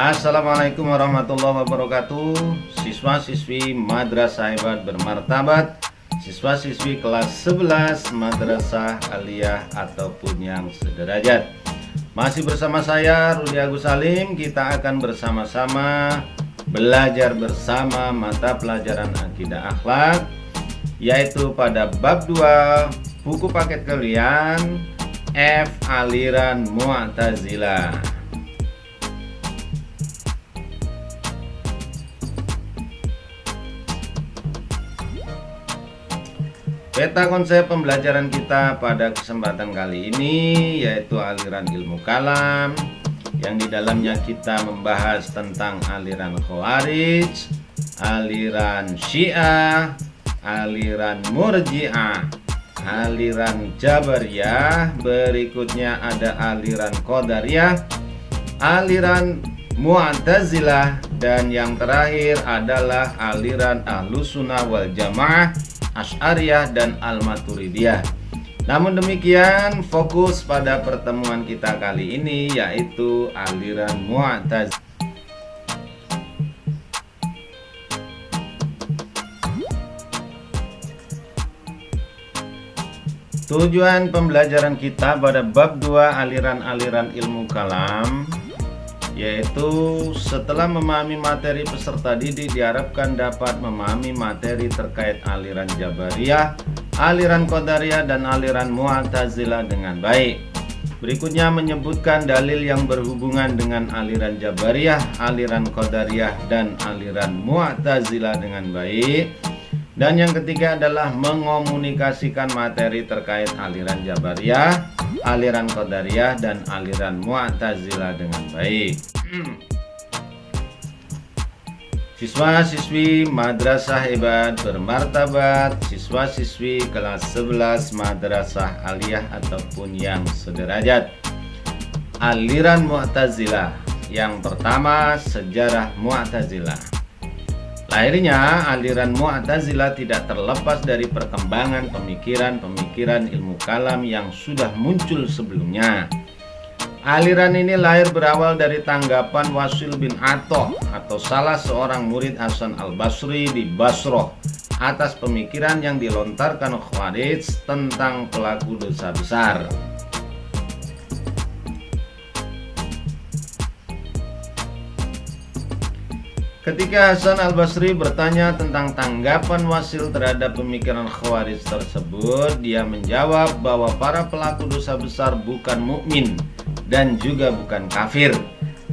Assalamualaikum warahmatullahi wabarakatuh. Siswa-siswi Madrasah Hebat Bermartabat, siswa-siswi kelas 11 Madrasah Aliyah ataupun yang sederajat. Masih bersama saya Rudi Agus Salim. Kita akan bersama-sama belajar bersama mata pelajaran Akidah Akhlak, yaitu pada bab 2 buku paket kalian F. Aliran Mu'tazilah. Peta konsep pembelajaran kita pada kesempatan kali ini yaitu aliran ilmu kalam, yang di dalamnya kita membahas tentang aliran Khawarij, aliran Syiah, aliran Murji'ah, aliran Jabariyah, berikutnya ada aliran Qadariyah, aliran Mu'tazilah, dan yang terakhir adalah aliran Ahlussunnah wal Jamaah, Asy'ariyah dan Al-Maturidiyah. Namun demikian, fokus pada pertemuan kita kali ini yaitu aliran Mu'tazilah. Tujuan pembelajaran kita pada bab 2 aliran-aliran ilmu kalam, yaitu setelah memahami materi peserta didik diharapkan dapat memahami materi terkait aliran Jabariyah, aliran Qadariyah, dan aliran Mu'tazilah dengan baik. Berikutnya menyebutkan dalil yang berhubungan dengan aliran Jabariyah, aliran Qadariyah, dan aliran Mu'tazilah dengan baik. Dan yang ketiga adalah mengomunikasikan materi terkait aliran Jabariyah, aliran Qadariyah, dan aliran Mu'tazilah dengan baik. Siswa-siswi Madrasah Hebat Bermartabat, siswa-siswi kelas 11 Madrasah Aliyah ataupun yang sederajat. Aliran Mu'tazilah. Yang pertama, sejarah Mu'tazilah. Lahirnya aliran Mu'tazilah tidak terlepas dari perkembangan pemikiran-pemikiran ilmu kalam yang sudah muncul sebelumnya. Aliran ini lahir berawal dari tanggapan Wasil bin Atha atau salah seorang murid Hasan al-Basri di Basrah atas pemikiran yang dilontarkan Khawarij tentang pelaku dosa besar. Ketika Hasan al-Basri bertanya tentang tanggapan Wasil terhadap pemikiran Khawarij tersebut, dia menjawab bahwa para pelaku dosa besar bukan mukmin dan juga bukan kafir.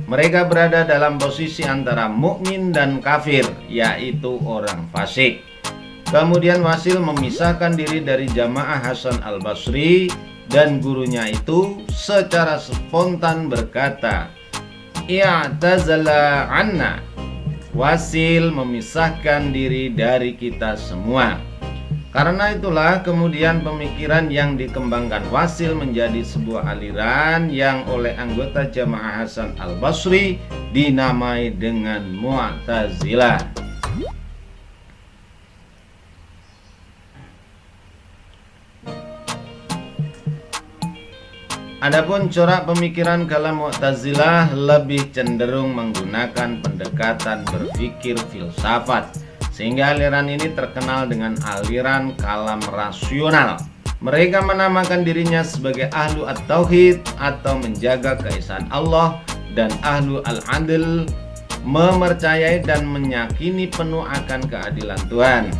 Mereka berada dalam posisi antara mukmin dan kafir, yaitu orang fasik. Kemudian Wasil memisahkan diri dari jamaah Hasan al-Basri dan gurunya itu secara spontan berkata, "I'tazala anna." Wasil memisahkan diri dari kita semua. Karena itulah kemudian pemikiran yang dikembangkan Wasil menjadi sebuah aliran yang oleh anggota jamaah Hasan al-Basri dinamai dengan Mu'tazilah. Adapun corak pemikiran kalam Mu'tazilah lebih cenderung menggunakan pendekatan berpikir filsafat, sehingga aliran ini terkenal dengan aliran kalam rasional. Mereka menamakan dirinya sebagai ahlu at-tauhid atau menjaga keesaan Allah, dan ahlu al-adl, mempercayai dan meyakini penuh akan keadilan Tuhan.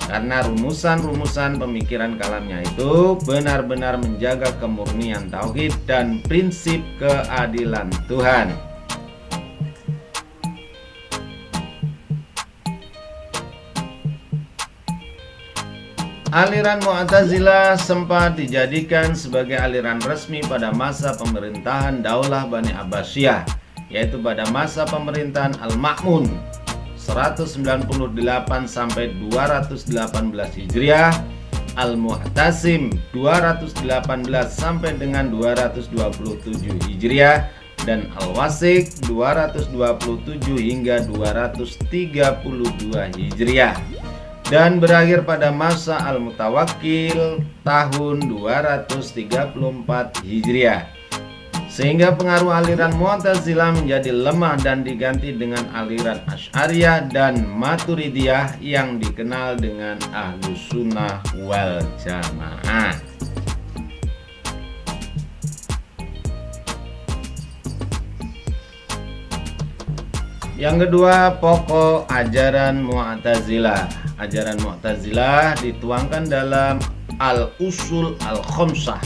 Karena rumusan-rumusan pemikiran kalamnya itu benar-benar menjaga kemurnian tauhid dan prinsip keadilan Tuhan. Aliran Mu'tazilah sempat dijadikan sebagai aliran resmi pada masa pemerintahan Daulah Bani Abbasiyah, yaitu pada masa pemerintahan Al-Ma'mun 198 sampai 218 Hijriah, Al-Mu'tasim 218 sampai dengan 227 Hijriah, dan Al-Wasik 227 hingga 232 Hijriah, dan berakhir pada masa Al-Mutawakkil tahun 234 Hijriah. sehingga pengaruh aliran Mu'tazilah menjadi lemah dan diganti dengan aliran Asy'ariyah dan Maturidiyah yang dikenal dengan Ahlus Sunnah wal Jamaah. Yang kedua, pokok ajaran Mu'tazilah. Ajaran Mu'tazilah dituangkan dalam Al-Usul Al-Khamsah,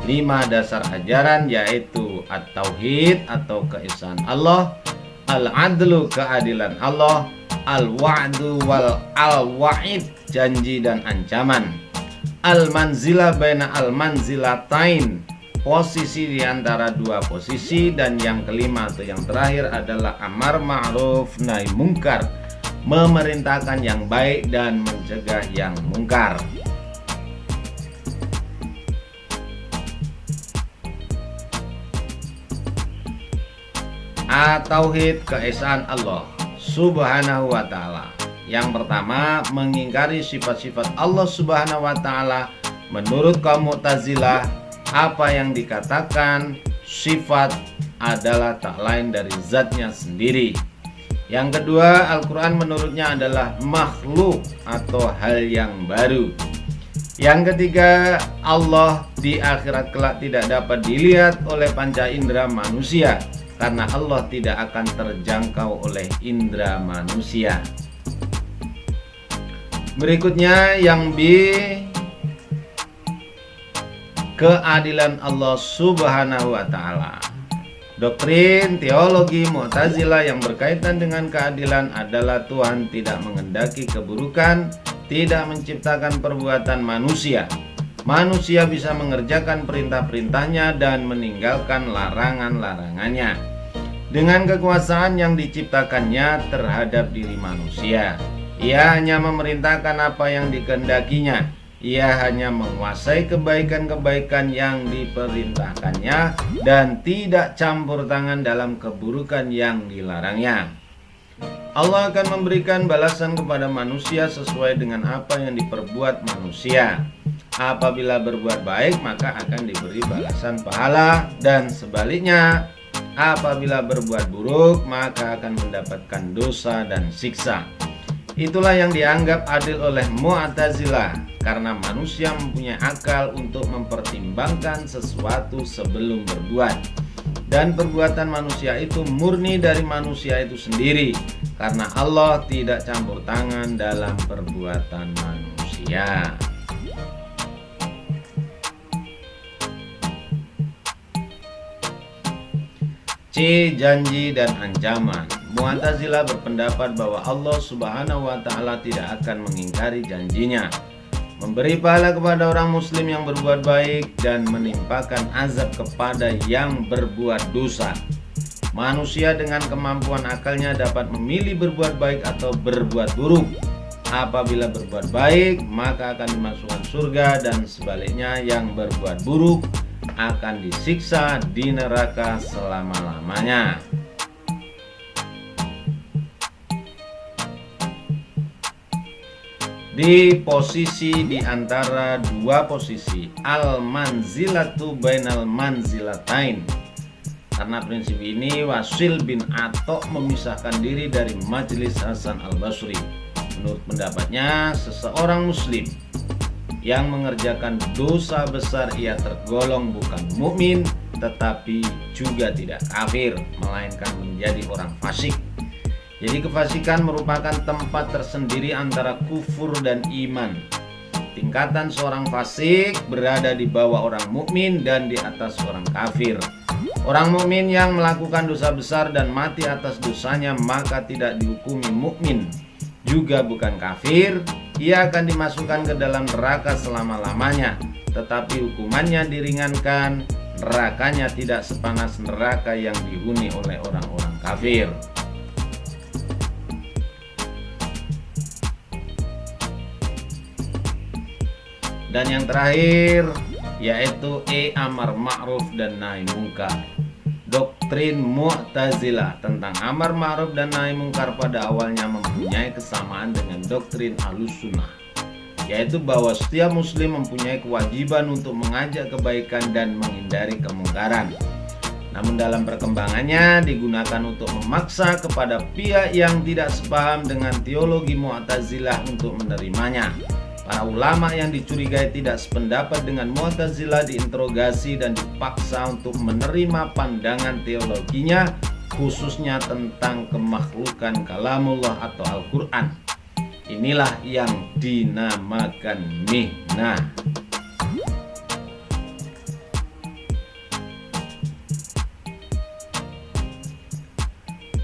5 dasar ajaran, yaitu At-Tauhid atau keesaan Allah, Al-Adlu keadilan Allah, Al-Wa'du wal Al-Wa'id janji dan ancaman, Al-Manzilah baina Al-Manzilatain posisi di antara dua posisi, dan yang kelima atau yang terakhir adalah Amar Ma'ruf Nahi Mungkar, memerintahkan yang baik dan mencegah yang mungkar. At-Tauhid keesaan Allah Subhanahu wa ta'ala. Yang pertama, mengingkari sifat-sifat Allah Subhanahu wa ta'ala. Menurut kaum Mu'tazilah, apa yang dikatakan sifat adalah tak lain dari zatnya sendiri. Yang kedua, Al-Quran menurutnya adalah makhluk atau hal yang baru. Yang ketiga, Allah di akhirat kelak tidak dapat dilihat oleh panca indera manusia, karena Allah tidak akan terjangkau oleh indera manusia. Berikutnya yang B, keadilan Allah Subhanahu wa ta'ala. Doktrin teologi Mu'tazilah yang berkaitan dengan keadilan adalah Tuhan tidak mengendaki keburukan, tidak menciptakan perbuatan manusia. Manusia bisa mengerjakan perintah-perintahnya dan meninggalkan larangan-larangannya dengan kekuasaan yang diciptakannya terhadap diri manusia. Ia hanya memerintahkan apa yang dikehendakinya. Ia hanya menguasai kebaikan-kebaikan yang diperintahkannya dan tidak campur tangan dalam keburukan yang dilarangnya. Allah akan memberikan balasan kepada manusia sesuai dengan apa yang diperbuat manusia. Apabila berbuat baik, maka akan diberi balasan pahala, dan sebaliknya, apabila berbuat buruk, maka akan mendapatkan dosa dan siksa. Itulah yang dianggap adil oleh Mu'tazilah, karena manusia mempunyai akal untuk mempertimbangkan sesuatu sebelum berbuat, dan perbuatan manusia itu murni dari manusia itu sendiri, karena Allah tidak campur tangan dalam perbuatan manusia. C. Janji dan ancaman. Mu'tazilah berpendapat bahwa Allah Subhanahu wa ta'ala tidak akan mengingkari janjinya, memberi pahala kepada orang muslim yang berbuat baik, dan menimpakan azab kepada yang berbuat dosa. Manusia dengan kemampuan akalnya dapat memilih berbuat baik atau berbuat buruk. Apabila berbuat baik, maka akan dimasukkan surga, dan sebaliknya yang berbuat buruk akan disiksa di neraka selama-lamanya. Di posisi di antara dua posisi, al-manzilatu bainal manzilatain. Karena prinsip ini, Wasil bin Atok memisahkan diri dari Majelis Hasan al-Basri. Menurut pendapatnya, seseorang muslim yang mengerjakan dosa besar, ia tergolong bukan mukmin, tetapi juga tidak kafir, melainkan menjadi orang fasik. Jadi kefasikan merupakan tempat tersendiri antara kufur dan iman. Tingkatan seorang fasik berada di bawah orang mukmin dan di atas orang kafir. Orang mukmin yang melakukan dosa besar dan mati atas dosanya, maka tidak dihukumi mukmin, juga bukan kafir. Ia akan dimasukkan ke dalam neraka selama-lamanya, tetapi hukumannya diringankan. Nerakanya tidak sepanas neraka yang dihuni oleh orang-orang kafir. Dan yang terakhir yaitu amar ma'ruf dan nahi mungkar. Doktrin Mu'tazilah tentang amar ma'ruf dan nahi mungkar pada awalnya mempunyai kesamaan dengan doktrin Ahlus Sunnah, yaitu bahwa setiap muslim mempunyai kewajiban untuk mengajak kebaikan dan menghindari kemungkaran. Namun dalam perkembangannya digunakan untuk memaksa kepada pihak yang tidak sepaham dengan teologi Mu'tazilah untuk menerimanya. Para ulama yang dicurigai tidak sependapat dengan Mu'tazilah diinterogasi dan dipaksa untuk menerima pandangan teologinya, khususnya tentang kemakhlukan kalamullah atau Al-Quran. Inilah yang dinamakan mihnah.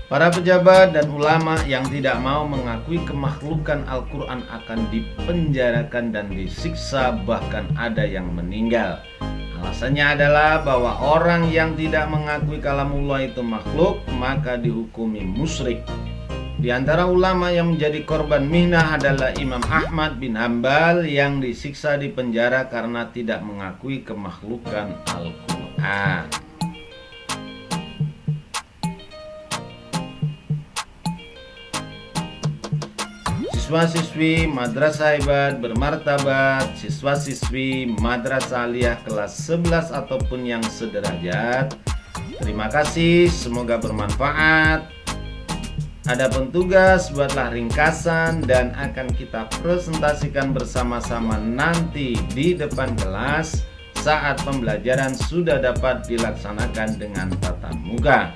Para pejabat dan ulama yang tidak mau mengakui kemakhlukan Al-Quran akan dipenjarakan dan disiksa, bahkan ada yang meninggal. Alasannya adalah bahwa orang yang tidak mengakui kalamullah itu makhluk maka dihukumi musyrik. Di antara ulama yang menjadi korban mihnah adalah Imam Ahmad bin Hambal yang disiksa di penjara karena tidak mengakui kemakhlukan Al-Quran. Siswa-siswi Madrasah Hebat Bermartabat, siswa-siswi Madrasah Aliyah kelas 11 ataupun yang sederajat, terima kasih, semoga bermanfaat. Adapun tugas, buatlah ringkasan dan akan kita presentasikan bersama-sama nanti di depan kelas saat pembelajaran sudah dapat dilaksanakan dengan tatap muka.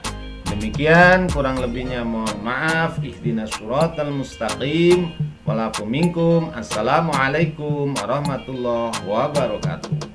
Demikian, kurang lebihnya mohon maaf. Ihdinas shiratal mustaqim. Walaupun minkum. Assalamualaikum warahmatullahi wabarakatuh.